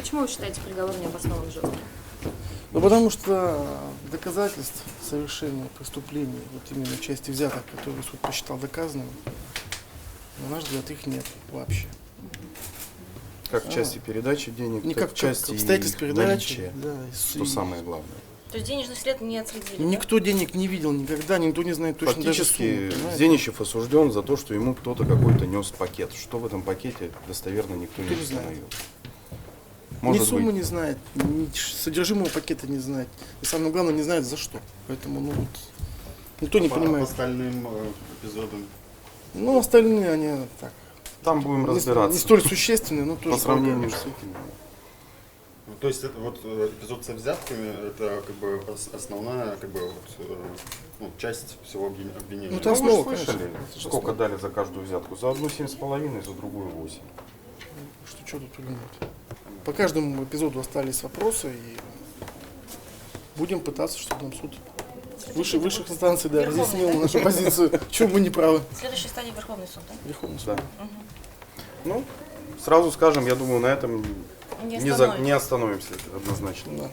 Почему вы считаете приговор необоснованно жестким? Ну, потому что доказательств совершения преступлений, вот именно части взяток, которые суд посчитал доказанными, на наш взгляд, их нет вообще. Как в части передачи денег, Не так как в части обстоятельств их передачи, наличия, да, что самое главное. То есть денежный след не отследили, да? Никто денег не видел никогда, никто не знает точно даже Фактически сумму, понимаете? Зеничев осужден за то, что ему кто-то какой-то нес пакет. Что в этом пакете, достоверно никто не Никто не знает. установил. Ни Может суммы быть, не знает, ни содержимого пакета не знает. И самое главное, не знает за что. Поэтому, ну вот, никто не По понимает. остальным эпизодам. Ну, остальные, они так, там будем не разбираться. столь существенные, но тоже. По сравнению с пока этим. Ну, то есть это вот эпизод со взятками, это как бы основная как бы ну, часть всего обвинения. Ну, Ну, там вы снова, же слышали, конечно, сколько дали за каждую взятку? За одну 7,5, за другую 8. что тут пулемет. По каждому эпизоду остались вопросы, и будем пытаться, чтобы нам суд высших инстанций Верховный, разъяснил да? нашу позицию, в чем мы не правы. Следующая стадия Верховный суд, да? Верховный суд. Да. Ну, сразу скажем, я думаю, на этом Не не остановится. остановимся однозначно. Да.